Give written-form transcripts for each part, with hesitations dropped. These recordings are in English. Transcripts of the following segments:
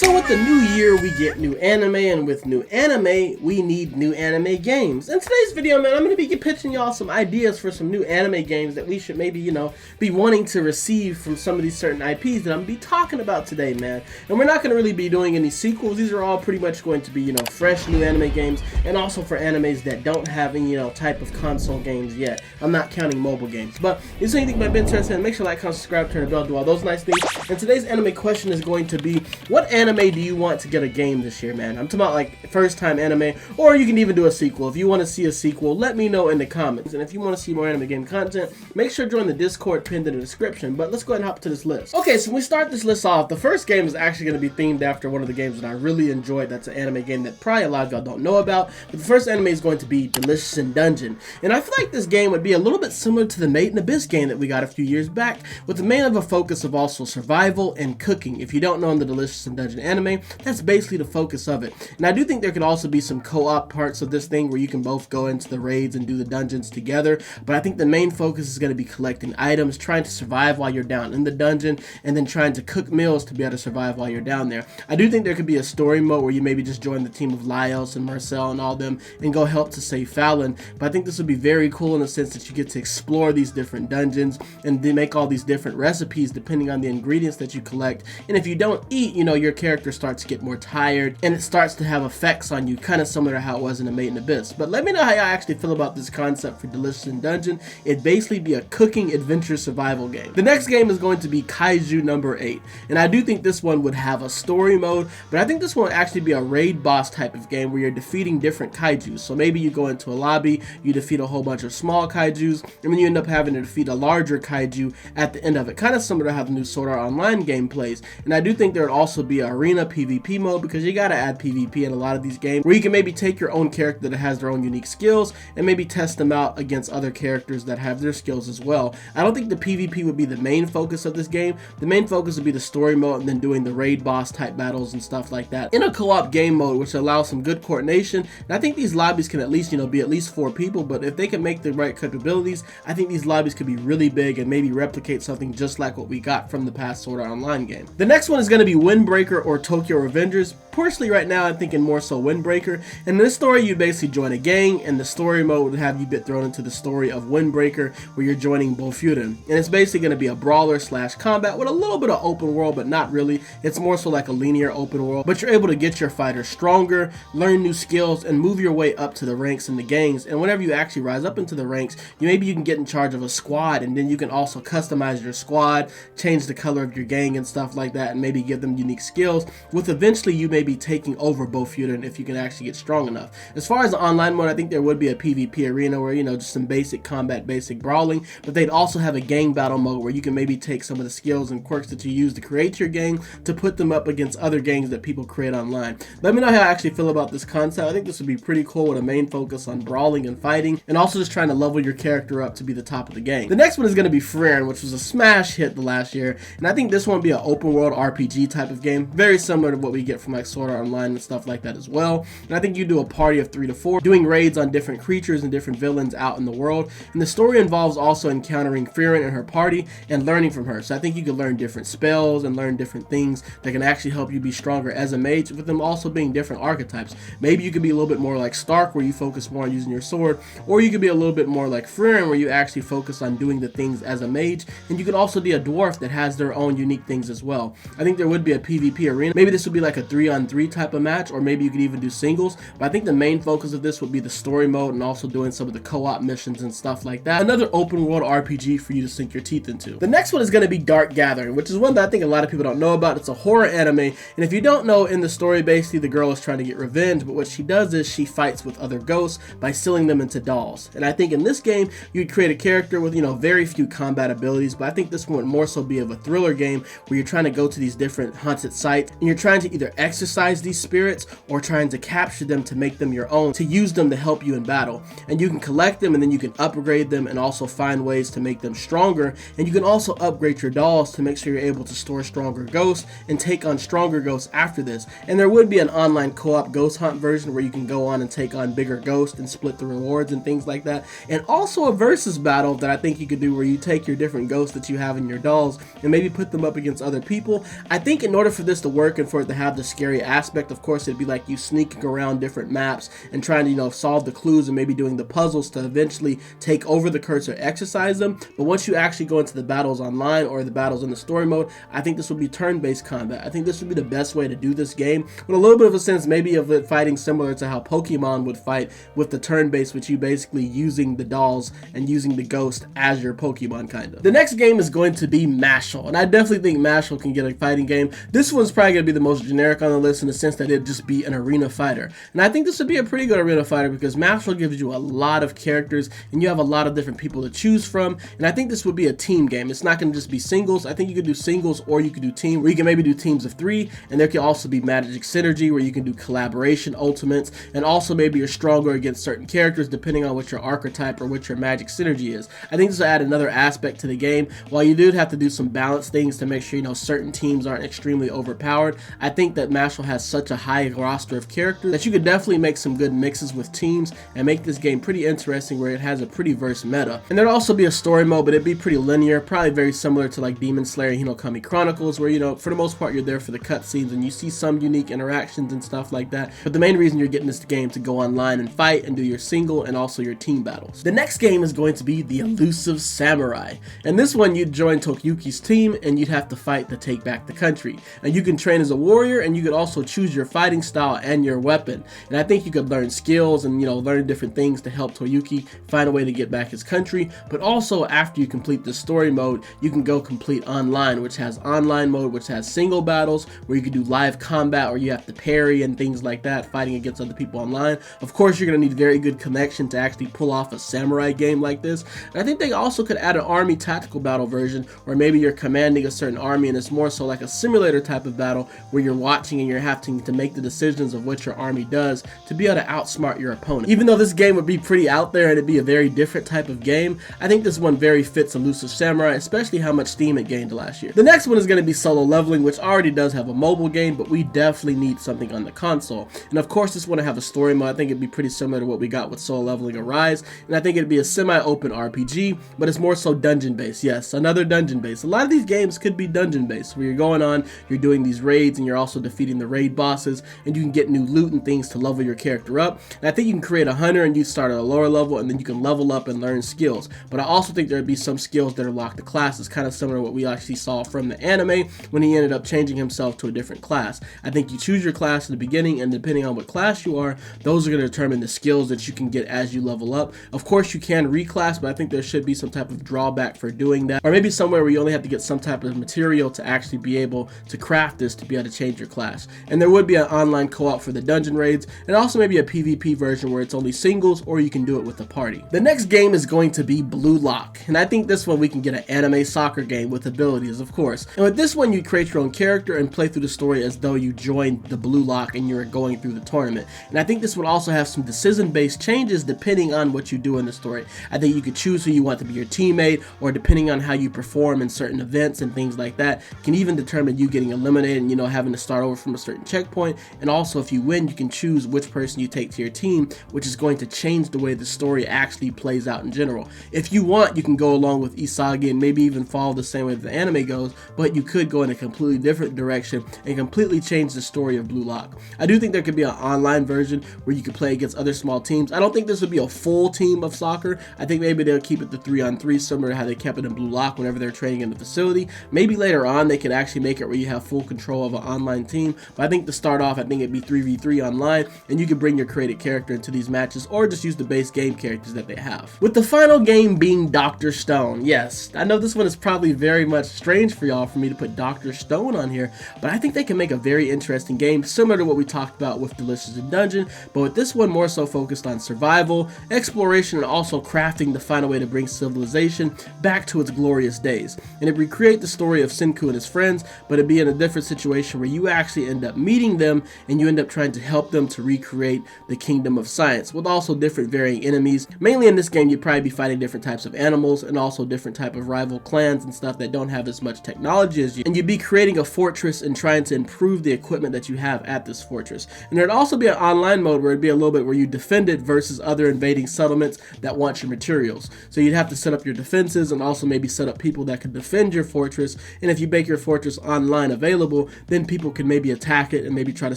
So with the new year, we get new anime, and with new anime, we need new anime games. In today's video, man, I'm going to be pitching y'all some ideas for some new anime games that we should maybe, be wanting to receive from some of these certain IPs that I'm going to be talking about today, man. And we're not going to really be doing any sequels. These are all pretty much going to be, fresh new anime games, and also for animes that don't have any, type of console games yet. I'm not counting mobile games. But if there's anything you might be interested in, make sure to like, comment, subscribe, turn the bell, do all those nice things. And today's anime question is going to be, what anime do you want to get a game this year, man? I'm talking about like first time anime, or you can even do a sequel. If you want to see a sequel, let me know in the comments. And if you want to see more anime game content, make sure to join the Discord pinned in the description. But let's go ahead and hop to this list. Okay, so when we start this list off, the first game is actually going to be themed after one of the games that I really enjoyed. That's an anime game that probably a lot of y'all don't know about. But the first anime is going to be Delicious in Dungeon. And I feel like this game would be a little bit similar to the Made in Abyss game that we got a few years back, with the main of a focus of also survival and cooking. If you don't know in the Delicious in Dungeon anime, that's basically the focus of it. And I do think there could also be some co-op parts of this thing where you can both go into the raids and do the dungeons together, but I think the main focus is going to be collecting items, trying to survive while you're down in the dungeon, and then trying to cook meals to be able to survive while you're down there. I do think there could be a story mode where you maybe just join the team of Laios and Marcel and all them and go help to save Fallon, but I think this would be very cool in the sense that you get to explore these different dungeons and then make all these different recipes depending on the ingredients that you collect. And if you don't eat, your character starts to get more tired, and it starts to have effects on you, kind of similar to how it was in the Made in Abyss. But let me know how y'all actually feel about this concept for Delicious in Dungeon. It'd basically be a cooking adventure survival game. The next game is going to be Kaiju No. 8, and I do think this one would have a story mode, but I think this one would actually be a raid boss type of game where you're defeating different kaijus. So maybe you go into a lobby, you defeat a whole bunch of small kaijus, and then you end up having to defeat a larger kaiju at the end of it, kind of similar to how the new Sword Art Online game plays. And I do think there would also be an arena PvP mode, because you gotta add PvP in a lot of these games where you can maybe take your own character that has their own unique skills and maybe test them out against other characters that have their skills as well. I don't think the PvP would be the main focus of this game. The main focus would be the story mode and then doing the raid boss type battles and stuff like that in a co-op game mode, which allows some good coordination. And I think these lobbies can at least, be at least 4 people, but if they can make the right capabilities, I think these lobbies could be really big and maybe replicate something just like what we got from the past Sword Art Online game. The next one is going to be Windbreaker or Tokyo Revengers. Personally, right now, I'm thinking more so Windbreaker. In this story, you basically join a gang, and the story mode would have you get thrown into the story of Windbreaker, where you're joining Bofuden. And it's basically going to be a brawler / combat with a little bit of open world, but not really. It's more so like a linear open world, but you're able to get your fighters stronger, learn new skills, and move your way up to the ranks in the gangs. And whenever you actually rise up into the ranks, maybe you can get in charge of a squad, and then you can also customize your squad, change the color of your gang and stuff like that, and maybe give them unique skills, with eventually you may be taking over Bofuden if you can actually get strong enough. As far as the online mode, I think there would be a PvP arena where, just some basic combat, basic brawling, but they'd also have a gang battle mode where you can maybe take some of the skills and quirks that you use to create your gang to put them up against other gangs that people create online. Let me know how I actually feel about this concept. I think this would be pretty cool with a main focus on brawling and fighting, and also just trying to level your character up to be the top of the gang. The next one is going to be Frieren, which was a smash hit the last year, and I think this one would be an open world RPG type of game, very similar to what we get from like Sword Art Online and stuff like that as well. And I think you do a party of 3 to 4 doing raids on different creatures and different villains out in the world, and the story involves also encountering Frieren and her party and learning from her. So I think you can learn different spells and learn different things that can actually help you be stronger as a mage, with them also being different archetypes. Maybe you could be a little bit more like Stark, where you focus more on using your sword, or you could be a little bit more like Frieren, where you actually focus on doing the things as a mage. And you could also be a dwarf that has their own unique things as well. I think there would be a PvP arena. Maybe this would be like a 3-on-3 type of match, or maybe you could even do singles, but I think the main focus of this would be the story mode and also doing some of the co-op missions and stuff like that. Another open world RPG for you to sink your teeth into. The next one is going to be Dark Gathering, which is one that I think a lot of people don't know about. It's a horror anime, and if you don't know, in the story, basically the girl is trying to get revenge, but what she does is she fights with other ghosts by sealing them into dolls. And I think in this game, you'd create a character with, very few combat abilities, but I think this one would more so be of a thriller game where you're trying to go to these different haunted sites, and you're trying to either exorcise exercise these spirits or trying to capture them to make them your own, to use them to help you in battle. And you can collect them and then you can upgrade them and also find ways to make them stronger. And you can also upgrade your dolls to make sure you're able to store stronger ghosts and take on stronger ghosts after this. And there would be an online co-op ghost hunt version where you can go on and take on bigger ghosts and split the rewards and things like that. And also a versus battle that I think you could do where you take your different ghosts that you have in your dolls and maybe put them up against other people. I think in order for this to work and for it to have the scary aspect, of course, it'd be like you sneaking around different maps and trying to, you know, solve the clues and maybe doing the puzzles to eventually take over the curse or exercise them. But once you actually go into the battles online or the battles in the story mode, I think this would be turn-based combat. I think this would be the best way to do this game, with a little bit of a sense maybe of it fighting similar to how Pokemon would fight with the turn-based, which you basically using the dolls and using the ghost as your Pokemon kind of. The next game is going to be Mashall, and I definitely think Mashall can get a fighting game. This one's probably going to be the most generic on the list in the sense that it'd just be an arena fighter. And I think this would be a pretty good arena fighter because Mashall gives you a lot of characters and you have a lot of different people to choose from. And I think this would be a team game. It's not going to just be singles. I think you could do singles or you could do team, where you can maybe do teams of 3, and there can also be magic synergy where you can do collaboration ultimates, and also maybe you're stronger against certain characters depending on what your archetype or what your magic synergy is. I think this will add another aspect to the game. While you do have to do some balance things to make sure, you know, certain teams aren't extremely overpowered, I think that Mashall has such a high roster of characters that you could definitely make some good mixes with teams and make this game pretty interesting, where it has a pretty verse meta. And there'd also be a story mode, but it'd be pretty linear, probably very similar to like Demon Slayer and Hinokami Chronicles, where, you know, for the most part you're there for the cutscenes and you see some unique interactions and stuff like that. But the main reason you're getting this game to go online and fight and do your single and also your team battles. The next game is going to be the Elusive Samurai. And this one you'd join Tokiyuki's team and you'd have to fight to take back the country. And you can train as a warrior and you could also choose your fighting style and your weapon. And I think you could learn skills and, you know, learn different things to help Toyuki find a way to get back his country. But also after you complete the story mode, you can go complete online, which has online mode, which has single battles where you can do live combat where you have to parry and things like that, fighting against other people online. Of course, you're going to need very good connection to actually pull off a samurai game like this. And I think they also could add an army tactical battle version, or maybe you're commanding a certain army and it's more so like a simulator type of battle where you're watching and you're having to make the decisions of what your army does to be able to outsmart your opponent. Even though this game would be pretty out there and it'd be a very different type of game, I think this one very fits Elusive Samurai, especially how much steam it gained last year. The next one is going to be Solo Leveling, which already does have a mobile game, but we definitely need something on the console. And of course, this one to have a story mode. I think it'd be pretty similar to what we got with Solo Leveling Arise, and I think it'd be a semi-open RPG, but it's more so dungeon-based. Yes, another dungeon-based. A lot of these games could be dungeon-based, where you're going on, you're doing these raids, and you're also defeating the raid bosses, and you can get new loot and things to level your character up. And I think you can create a hunter and you start at a lower level, and then you can level up and learn skills. But I also think there'd be some skills that are locked to classes, kind of similar to what we actually saw from the anime when he ended up changing himself to a different class. I think you choose your class in the beginning, and depending on what class you are, those are going to determine the skills that you can get as you level up. Of course, you can reclass, but I think there should be some type of drawback for doing that, or maybe somewhere where you only have to get some type of material to actually be able to craft this to be able to change your class. And there would be an online co-op for the dungeon raids, and also maybe a PvP version where it's only singles, or you can do it with a party. The next game is going to be Blue Lock, and I think this one we can get an anime soccer game with abilities, of course. And with this one, you create your own character and play through the story as though you joined the Blue Lock and you're going through the tournament. And I think this would also have some decision-based changes depending on what you do in the story. I think you could choose who you want to be your teammate, or depending on how you perform in certain events and things like that, can even determine you getting eliminated and, you know, having to start over from a certain checkpoint. And also, if you win, you can choose which person you take to your team, which is going to change the way the story actually plays out in general. If you want, you can go along with Isagi and maybe even follow the same way that the anime goes, but you could go in a completely different direction and completely change the story of Blue Lock. I do think there could be an online version where you could play against other small teams. I don't think this would be a full team of soccer. I think maybe they'll keep it the 3-on-3, similar to how they kept it in Blue Lock whenever they're training in the facility. Maybe later on they could actually make it where you have full control of an online team, but I think to start off, I think it'd be 3v3 online, and you could bring your created character into these matches, or just use the base game characters that they have. With the final game being Dr. Stone. Yes, I know this one is probably very much strange for y'all for me to put Dr. Stone on here, but I think they can make a very interesting game similar to what we talked about with Delicious in Dungeon, but with this one more so focused on survival, exploration, and also crafting to find a way to bring civilization back to its glorious days. And it recreate the story of Senku and his friends, but it'd be in a different situation where you actually end end up meeting them, and you end up trying to help them to recreate the kingdom of science, with also different varying enemies. Mainly in this game, you'd probably be fighting different types of animals and also different type of rival clans and stuff that don't have as much technology as you, and you'd be creating a fortress and trying to improve the equipment that you have at this fortress. And there'd also be an online mode where it'd be a little bit where you defended versus other invading settlements that want your materials. So you'd have to set up your defenses and also maybe set up people that could defend your fortress, and if you make your fortress online available, then people can maybe attack it and maybe try to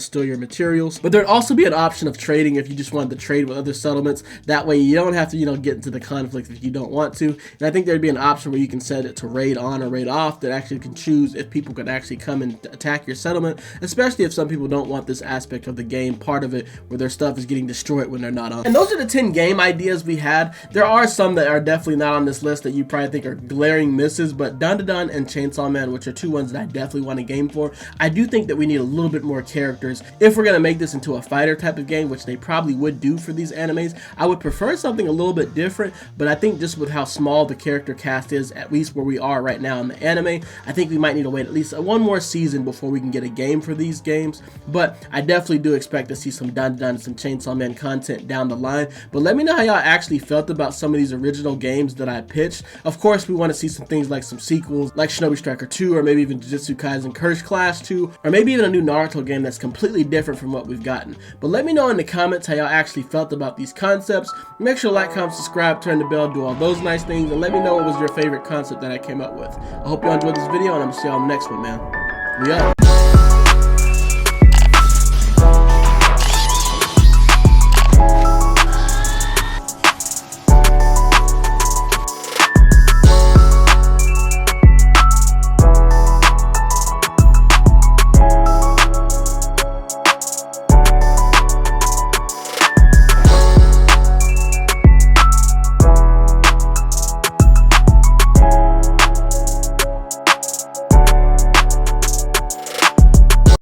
steal your materials. But there'd also be an option of trading if you just wanted to trade with other settlements. That way you don't have to, get into the conflict if you don't want to. And I think there'd be an option where you can set it to raid on or raid off, that actually can choose if people could actually come and attack your settlement, especially if some people don't want this aspect of the game part of it where their stuff is getting destroyed when they're not on. And those are the 10 game ideas we had. There are some that are definitely not on this list that you probably think are glaring misses, but Dun Dun Dun and Chainsaw Man, which are 2 ones that I definitely want a game for. I do think that we need a little bit more characters if we're going to make this into a fighter type of game, which they probably would do for these animes. I would prefer something a little bit different, but I think just with how small the character cast is, at least where we are right now in the anime, I think we might need to wait at least one more season before we can get a game for these games. But I definitely do expect to see some Dun Dun Dun and some Chainsaw Man content down the line. But let me know how y'all actually felt about some of these original games that I pitched. Of course, we want to see some things like some sequels, like Shinobi Striker 2, or maybe even Jujutsu Kaisen Curse Class 2, or maybe even a new Naruto game that's completely different from what we've gotten. But let me know in the comments how y'all actually felt about these concepts. Make sure to like, comment, subscribe, turn the bell, do all those nice things, and let me know what was your favorite concept that I came up with. I hope y'all enjoyed this video, and I'm gonna see y'all in the next one, man. We out.